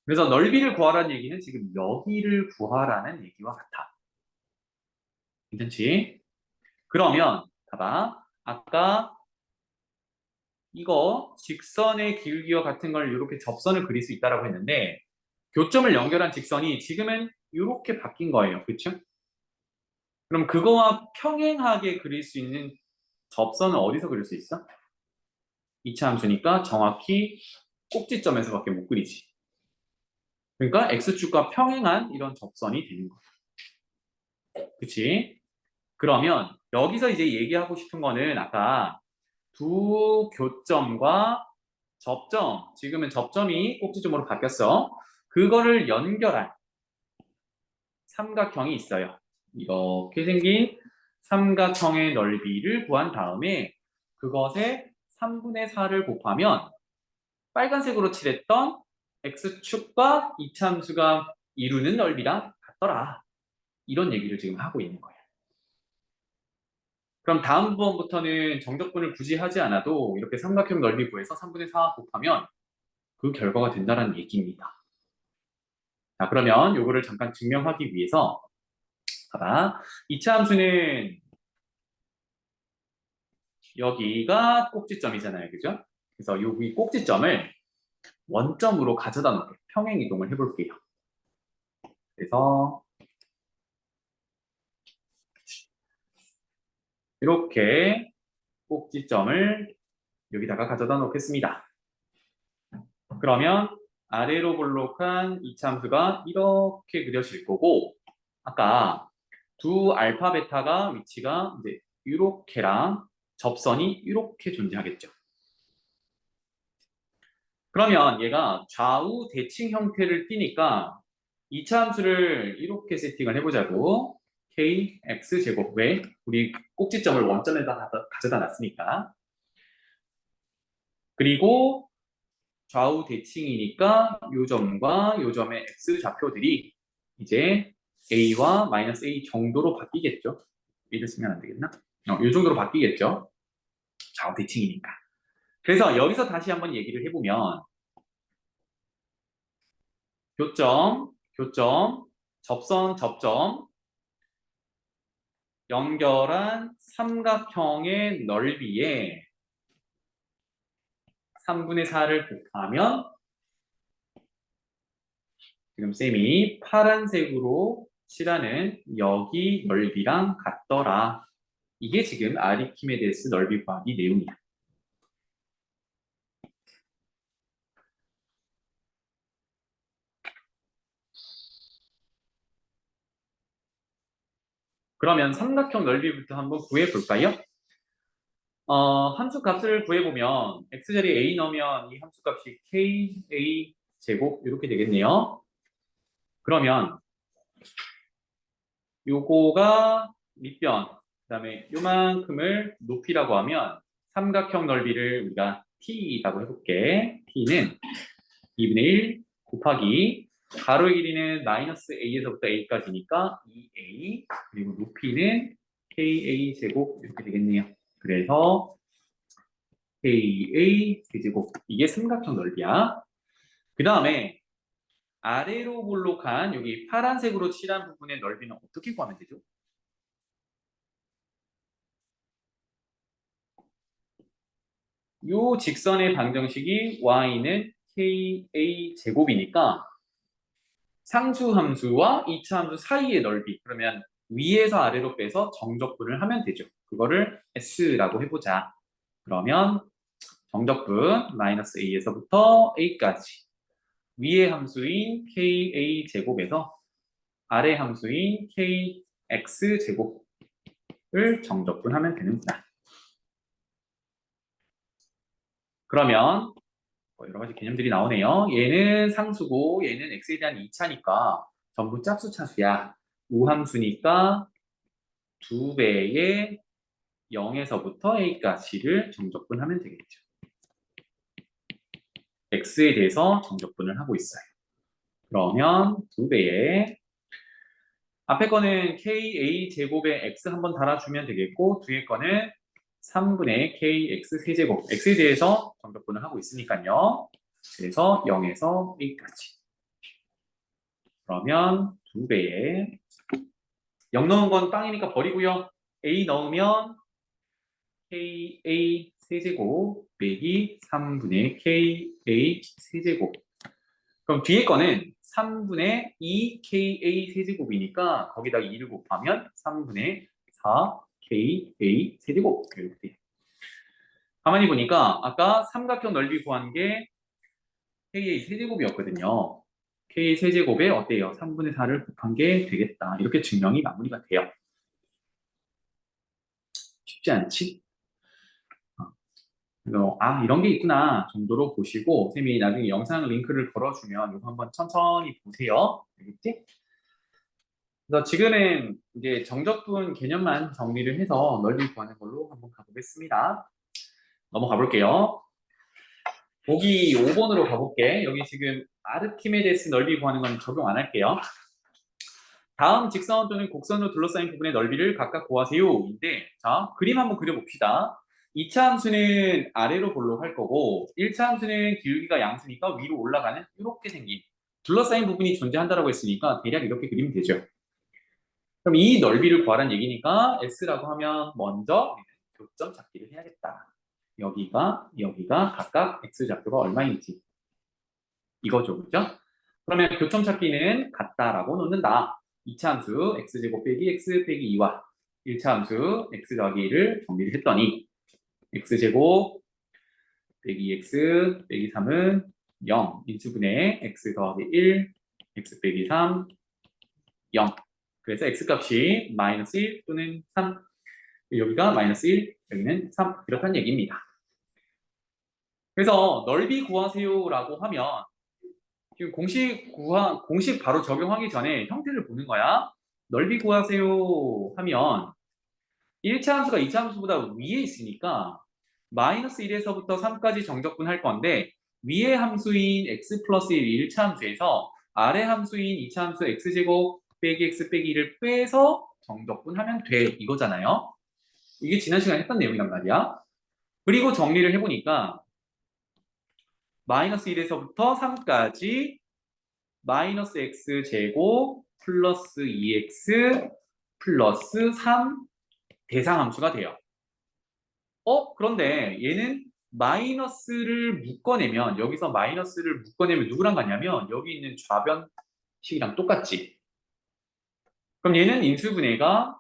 그래서 넓이를 구하라는 얘기는 지금 여기를 구하라는 얘기와 같아. 괜찮지? 그러면 봐봐. 아까 이거 직선의 기울기와 같은 걸 이렇게 접선을 그릴 수 있다라고 했는데 교점을 연결한 직선이 지금은 이렇게 바뀐 거예요. 그렇죠? 그럼 그거와 평행하게 그릴 수 있는 접선은 어디서 그릴 수 있어? 2차 함수니까 정확히 꼭지점에서밖에 못 그리지. 그러니까 x축과 평행한 이런 접선이 되는 거야. 그치? 그러면 여기서 이제 얘기하고 싶은 거는 아까 두 교점과 접점, 지금은 접점이 꼭지점으로 바뀌었어. 그거를 연결한 삼각형이 있어요. 이렇게 생긴 삼각형의 넓이를 구한 다음에 그것에 3분의 4를 곱하면 빨간색으로 칠했던 x축과 이차함수가 이루는 넓이랑 같더라. 이런 얘기를 지금 하고 있는 거예요. 그럼 다음번부터는 정적분을 굳이 하지 않아도 이렇게 삼각형 넓이 구해서 3분의 4 곱하면 그 결과가 된다는 얘기입니다. 자, 그러면 요거를 잠깐 증명하기 위해서 봐봐. 이차함수는 여기가 꼭지점이잖아요. 그죠? 그래서 여기 꼭지점을 원점으로 가져다 놓게 평행 이동을 해볼게요. 그래서 이렇게 꼭지점을 여기다가 가져다 놓겠습니다. 그러면 아래로 볼록한 이차함수가 이렇게 그려질 거고 아까 두 알파 베타가 위치가 이제 이렇게랑 접선이 이렇게 존재하겠죠. 그러면 얘가 좌우 대칭 형태를 띠니까 이차함수를 이렇게 세팅을 해보자고. kx제곱 왜? 우리 꼭지점을 원점에다 가져다 놨으니까. 그리고 좌우 대칭이니까 요 점과 요 점의 x 좌표들이 이제 a와 마이너스 a 정도로 바뀌겠죠. 이를 쓰면 안 되겠나? 요 정도로 바뀌겠죠. 좌우 대칭이니까. 그래서 여기서 다시 한번 얘기를 해보면 교점, 접선, 접점 연결한 삼각형의 넓이에 3분의 4를 곱하면 지금 쌤이 파란색으로 칠하는 여기 넓이랑 같더라. 이게 지금 아리키메데스 넓이 구하기 내용이야. 그러면 삼각형 넓이부터 한번 구해볼까요? 함수 값을 구해보면 x자리에 a 넣으면 이 함수 값이 ka 제곱 이렇게 되겠네요. 그러면 요거가 밑변, 그 다음에 요만큼을 높이라고 하면 삼각형 넓이를 우리가 t라고 해볼게. t는 2분의 1 곱하기 가로의 길이는 마이너스 a에서부터 a까지니까 2a 그리고 높이는 ka 제곱 이렇게 되겠네요. 그래서 KA 세제곱. 이게 삼각형 넓이야. 그 다음에 아래로 볼록한 여기 파란색으로 칠한 부분의 넓이는 어떻게 구하면 되죠? 요 직선의 방정식이 y는 KA 제곱이니까 상수 함수와 이차 함수 사이의 넓이, 그러면 위에서 아래로 빼서 정적분을 하면 되죠. 그거를 S라고 해보자. 그러면 정적분 마이너스 A에서부터 A까지 위의 함수인 KA 제곱에서 아래 함수인 KX 제곱을 정적분하면 되는구나. 그러면 여러 가지 개념들이 나오네요. 얘는 상수고 얘는 x에 대한 2차니까 전부 짝수 차수야. 우함수니까 2배의 0에서부터 a까지를 정적분하면 되겠죠. x에 대해서 정적분을 하고 있어요. 그러면 2배의 앞에 거는 ka 제곱에 x 한번 달아주면 되겠고 뒤에 거는 3분의 kx 세제곱 x에 대해서 정적분을 하고 있으니까요. 그래서 0에서 a까지. 그러면 2배에 0 넣은 건 빵이니까 버리고요. a 넣으면 ka 세제곱 빼기 3분의 ka 세제곱. 그럼 뒤에 거는 3분의 2ka 세제곱이니까 거기다 2를 곱하면 3분의 4ka 세제곱 이렇게 돼요. 가만히 보니까 아까 삼각형 넓이 구한 게 ka 세제곱이었거든요. k 세제곱에 어때요? 3분의 4를 곱한 게 되겠다. 이렇게 증명이 마무리가 돼요. 쉽지 않지? 그래서 이런 게 있구나 정도로 보시고 쌤이 나중에 영상 링크를 걸어주면 이거 한번 천천히 보세요. 알겠지? 그래서 지금은 이제 정적분 개념만 정리를 해서 넓이 구하는 걸로 한번 가보겠습니다. 넘어가 볼게요. 보기 5번으로 가볼게. 여기 지금 아르키메데스 넓이 구하는 건 적용 안 할게요. 다음 직선 또는 곡선으로 둘러싸인 부분의 넓이를 각각 구하세요. 인데, 자, 그림 한번 그려봅시다. 2차 함수는 아래로 볼록할 거고 1차 함수는 기울기가 양수니까 위로 올라가는 이렇게 생긴 둘러싸인 부분이 존재한다고 했으니까 대략 이렇게 그리면 되죠. 그럼 이 넓이를 구하라는 얘기니까 S라고 하면 먼저 교점 찾기를 해야겠다. 여기가 각각 X 좌표가 얼마인지 이거죠. 그죠? 그러면 교점 찾기는 같다라고 놓는다. 2차 함수 x제곱 빼기 x 빼기 2와 1차 함수 x 더하기 1을 정리를 했더니 x제곱 빼기 x 빼기 3은 0 인수분해 x 더하기 1 x 빼기 3 0 그래서 x값이 마이너스 1 또는 3 여기가 마이너스 1 여기는 3 이렇다는 얘기입니다. 그래서 넓이 구하세요라고 하면 지금 공식 바로 적용하기 전에 형태를 보는 거야. 넓이 구하세요 하면 1차 함수가 2차 함수보다 위에 있으니까 마이너스 1에서부터 3까지 정적분 할 건데 위에 함수인 x 플러스 1 1차 함수에서 아래 함수인 2차 함수 x제곱 빼기 x 빼기 1을 빼서 정적분 하면 돼 이거잖아요. 이게 지난 시간에 했던 내용이란 말이야. 그리고 정리를 해보니까 마이너스 1에서부터 3까지 마이너스 x 제곱 플러스 2x 플러스 3 대상 함수가 돼요. 그런데 얘는 마이너스를 묶어내면 여기서 마이너스를 묶어내면 누구랑 같냐면 여기 있는 좌변식이랑 똑같지. 그럼 얘는 인수분해가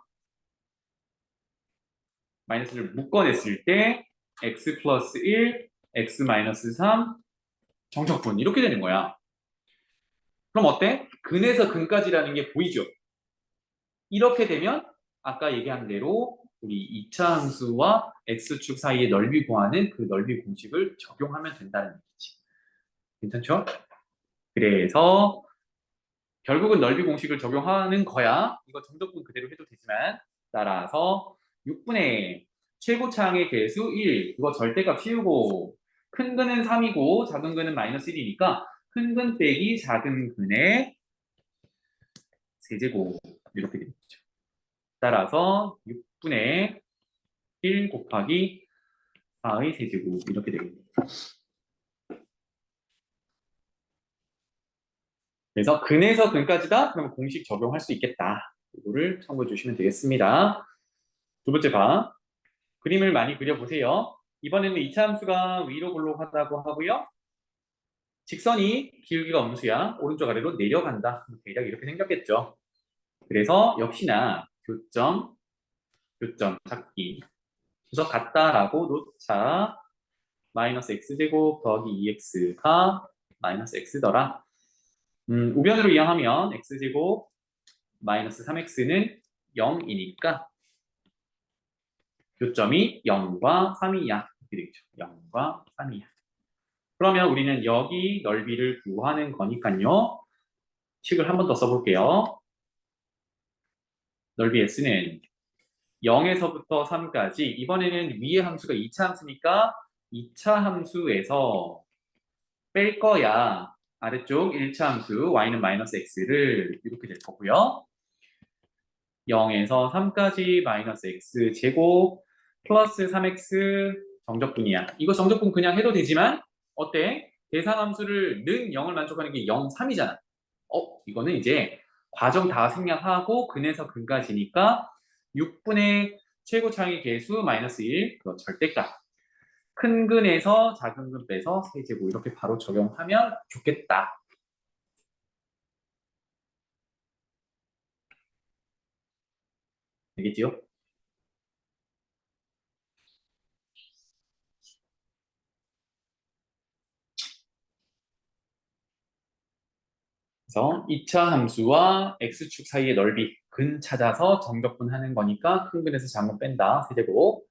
마이너스를 묶어냈을 때 x 플러스 1, x 마이너스 3 정적분 이렇게 되는 거야. 그럼 어때? 근에서 근까지라는 게 보이죠? 이렇게 되면 아까 얘기한 대로 우리 2차 함수와 x축 사이의 넓이 구하는 그 넓이 공식을 적용하면 된다는 얘기지. 괜찮죠? 그래서 결국은 넓이 공식을 적용하는 거야. 이거 정적분 그대로 해도 되지만 따라서 6분의 최고차항의 개수 1 이거 절대값 씌우고 큰 근은 3이고 작은 근은 마이너스 1이니까 큰 근 빼기 작은 근의 세제곱 이렇게 되겠죠. 따라서 6분의 1 곱하기 4의 세제곱 이렇게 되겠네요. 그래서 근에서 근까지다? 그러면 공식 적용할 수 있겠다. 이거를 참고해 주시면 되겠습니다. 두 번째 봐. 그림을 많이 그려보세요. 이번에는 2차 함수가 위로 볼록하다고 하고요. 직선이 기울기가 음수야. 오른쪽 아래로 내려간다. 대략 이렇게 생겼겠죠. 그래서 역시나 교점 찾기. 그래서 같다라고 놓자. 마이너스 x제곱 더하기 2x가 마이너스 x더라. 우변으로 이항하면 x제곱 마이너스 3x는 0이니까 교점이 0과 3이야. 이렇게 되겠죠. 0과 3이야. 그러면 우리는 여기 넓이를 구하는 거니까요. 식을 한 번 더 써볼게요. 넓이 s는 0에서부터 3까지. 이번에는 위의 함수가 2차 함수니까 2차 함수에서 뺄 거야. 아래쪽 1차 함수 y는 마이너스 x를 이렇게 될 거고요. 0에서 3까지 마이너스 x 제곱 플러스 3x 정적분이야. 이거 정적분 그냥 해도 되지만 어때? 대상 함수를 는 0을 만족하는 게 0, 3이잖아. 이거는 이제 과정 다 생략하고 근에서 근까지니까 6분의 최고 차항의 개수 마이너스 1, 그거 절대값. 큰 근에서 작은 근 빼서 세제곱 이렇게 바로 적용하면 좋겠다. 되겠지요? 그래서 2차 함수와 x축 사이의 넓이 근 찾아서 정적분하는 거니까 큰 근에서 작은 뺀다. 세제곱.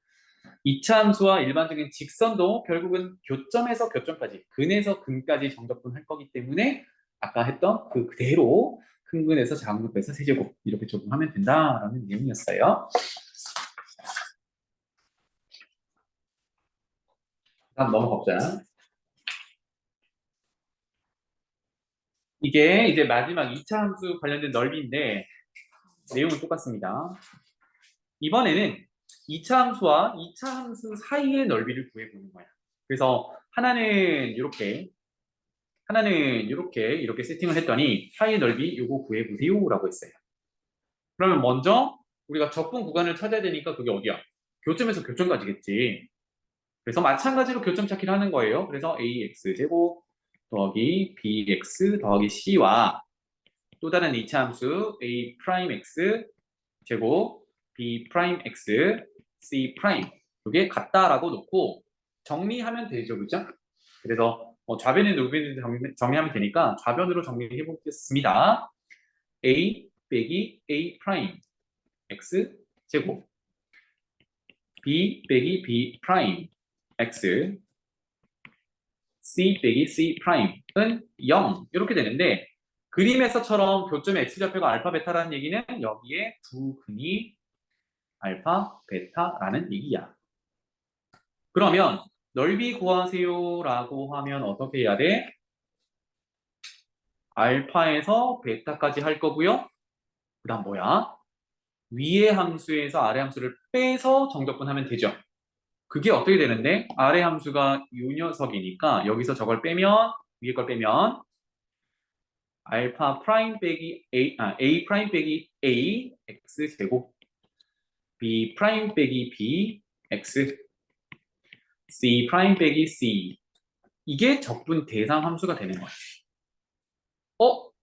2차 함수와 일반적인 직선도 결국은 교점에서 교점까지 근에서 근까지 정적분할 거기 때문에 아까 했던 그 그대로 큰 근에서 작은 근 빼서 세제곱 이렇게 적용하면 된다라는 내용이었어요. 다음 넘어가보자. 이게 이제 마지막 2차 함수 관련된 넓이인데 내용은 똑같습니다. 이번에는 2차 함수와 2차 함수 사이의 넓이를 구해보는 거야. 그래서 하나는 이렇게 세팅을 했더니 사이의 넓이 요거 구해보세요 라고 했어요. 그러면 먼저 우리가 적분 구간을 찾아야 되니까 그게 어디야? 교점에서 교점까지겠지. 그래서 마찬가지로 교점 찾기를 하는 거예요. 그래서 ax제곱 더하기 bx 더하기 c와 또 다른 2차 함수 a'x 제곱 b'x c' 이게 같다라고 놓고 정리하면 되죠, 그죠? 그래서 좌변에 우변에 정리하면 되니까 좌변으로 정리해 보겠습니다. a 빼기 a' x 제곱 b 빼기 b' x c 빼기 c'은 0 이렇게 되는데 그림에서처럼 교점의 x좌표가 알파 베타라는 얘기는 여기에 두 근이 알파 베타라는 얘기야. 그러면 넓이 구하세요라고 하면 어떻게 해야 돼? 알파에서 베타까지 할 거고요. 그 다음 뭐야? 위의 함수에서 아래 함수를 빼서 정적분하면 되죠. 그게 어떻게 되는데? 아래 함수가 이 녀석이니까 여기서 저걸 빼면 위에 걸 빼면 알파 프라임 빼기 a 프라임 빼기 a x 제곱 b 프라임 빼기 b x c 프라임 빼기 c 이게 적분 대상 함수가 되는 거야.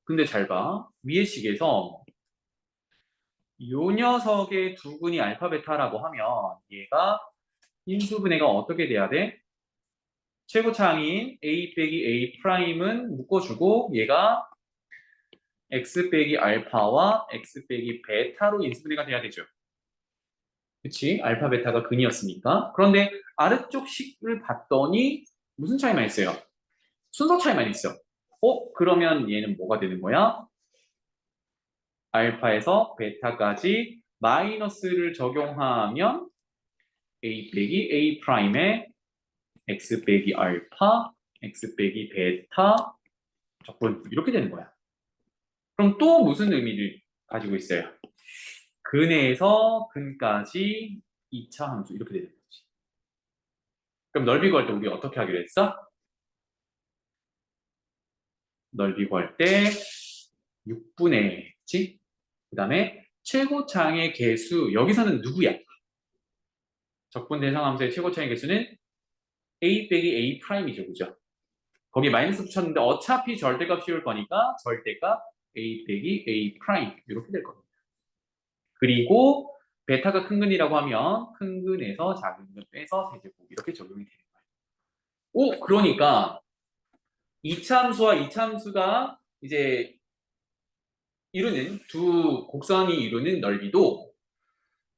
근데 잘 봐. 위의 식에서 이 녀석의 두 근이 알파 베타라고 하면 얘가 인수분해가 어떻게 돼야 돼? 최고차항인 a 빼기 a 프라임은 묶어주고 얘가 x 빼기 알파와 x 빼기 베타로 인수분해가 돼야 되죠. 그치? 알파 베타가 근이었으니까. 그런데 아래쪽 식을 봤더니 무슨 차이만 있어요? 순서 차이만 있어. 그러면 얘는 뭐가 되는 거야? 알파에서 베타까지 마이너스를 적용하면 a 빼기 a 프라임에 x 빼기 알파, x 빼기 베타 적분 이렇게 되는 거야. 그럼 또 무슨 의미를 가지고 있어요? 근에서 근까지 2차 함수 이렇게 되는 거지. 그럼 넓이 구할 때 우리 어떻게 하기로 했어? 넓이 구할 때 6분의, 그치? 그 다음에 최고차항의 개수, 여기서는 누구야? 적분 대상함수의 최고차항의 개수는 a 빼기 a 프라임이죠, 그죠? 거기 마이너스 붙였는데 어차피 절대값 씌울 거니까 절대값 a 빼기 a 프라임 이렇게 될 겁니다. 그리고 베타가 큰 근이라고 하면 큰 근에서 작은 근 빼서 세제곱 이렇게 적용이 되는 거예요. 오, 그러니까 이차함수와 이차함수가 이제 이루는 두 곡선이 이루는 넓이도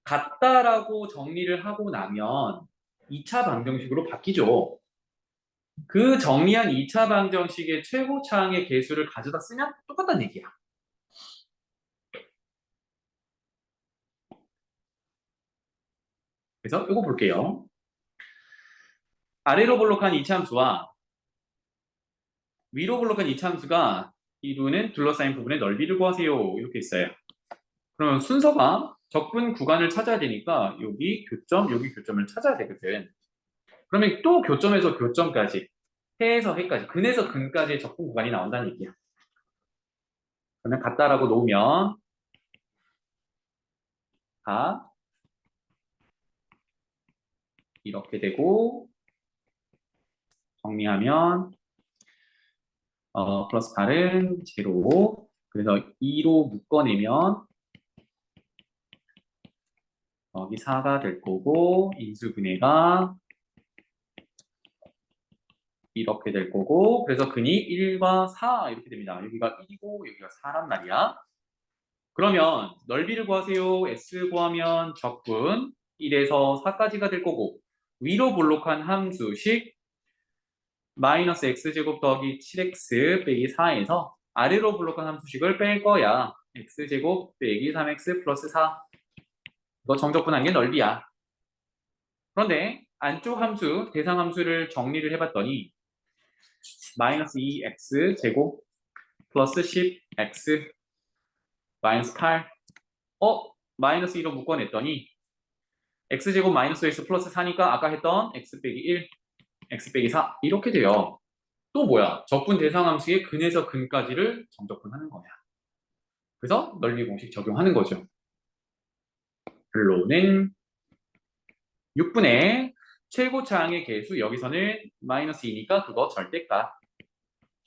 같다라고 정리를 하고 나면 2차 방정식으로 바뀌죠. 그 정리한 2차 방정식의 최고차항의 개수를 가져다 쓰면 똑같다는 얘기야. 그래서 이거 볼게요. 아래로 볼록한 이차함수와 위로 볼록한 이차함수가 이루는 둘러싸인 부분의 넓이를 구하세요. 이렇게 있어요. 그러면 순서가 적분 구간을 찾아야 되니까 여기 교점, 여기 교점을 찾아야 되거든. 그러면 또 교점에서 교점까지, 해에서 해까지, 근에서 근까지의 적분 구간이 나온다는 얘기야. 그러면 같다라고 놓으면 다 이렇게 되고 정리하면 플러스 8은 제로. 그래서 2로 묶어내면 여기 4가 될 거고 인수분해가 이렇게 될 거고 그래서 근이 1과 4 이렇게 됩니다. 여기가 1이고 여기가 4란 말이야. 그러면 넓이를 구하세요. S 구하면 적분 1에서 4까지가 될 거고 위로 볼록한 함수식 마이너스 x제곱 더하기 7x 빼기 4에서 아래로 볼록한 함수식을 뺄 거야. x제곱 빼기 3x 플러스 4 이거 정적분한 게 넓이야. 그런데 안쪽 함수, 대상 함수를 정리를 해봤더니 마이너스 2x 제곱 플러스 10x 마이너스 8 마이너스 2로 묶어냈더니 x제곱 마이너스 x 플러스 4니까 아까 했던 x 빼기 1, x 빼기 4 이렇게 돼요. 또 뭐야? 적분 대상 함수의 근에서 근까지를 정적분하는 거야. 그래서 넓이 공식 적용하는 거죠. 결론은 6분의 최고차항의 개수 여기서는 마이너스 2니까 그거 절대값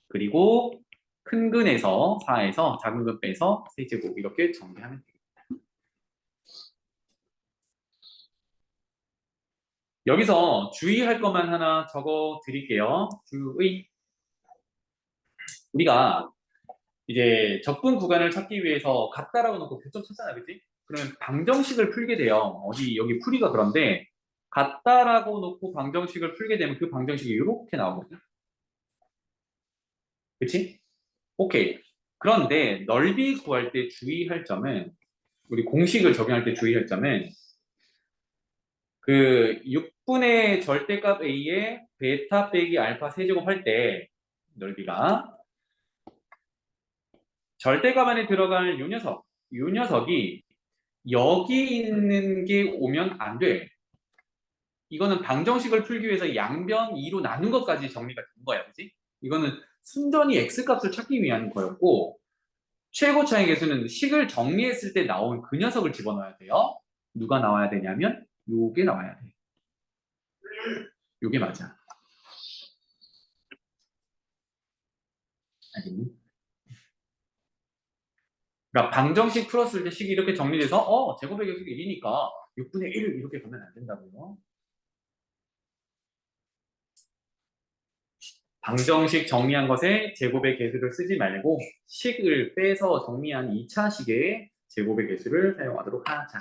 그리고 큰 근에서 4에서 작은 근 빼서 세제곱 이렇게 정리하면 되겠다. 여기서 주의할 것만 하나 적어 드릴게요. 주의. 우리가 이제 적분 구간을 찾기 위해서 같다라고 놓고 교점 찾잖아, 그치? 그러면 방정식을 풀게 돼요. 어디 여기 풀이가 그런데 같다라고 놓고 방정식을 풀게 되면 그 방정식이 이렇게 나오거든. 그치? 오케이. 그런데 넓이 구할 때 주의할 점은 우리 공식을 적용할 때 주의할 점은 그 6분의 절대값 a에 베타 빼기 알파 세제곱 할 때 넓이가 절대값 안에 들어갈 요 녀석이 여기 있는 게 오면 안 돼. 이거는 방정식을 풀기 위해서 양변 2로 나눈 것까지 정리가 된 거야, 그지? 이거는 순전히 x값을 찾기 위한 거였고 최고차의 개수는 식을 정리했을 때 나온 그 녀석을 집어넣어야 돼요. 누가 나와야 되냐면 요게 나와야 돼. 요게 맞아. 알겠니? 그러니까 방정식 풀었을 때 식이 이렇게 정리돼서 제곱의 개수가 1이니까 6분의 1 이렇게 보면 안 된다고요. 방정식 정리한 것에 제곱의 개수를 쓰지 말고 식을 빼서 정리한 2차 식의 제곱의 개수를 사용하도록 하자.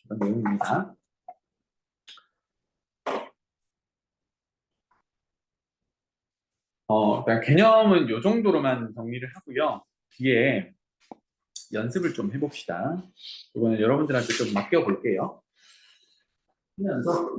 이런 내용입니다. 일단 개념은 이 정도로만 정리를 하고요. 뒤에 연습을 좀 해봅시다. 이거는 여러분들한테 좀 맡겨볼게요. 하면서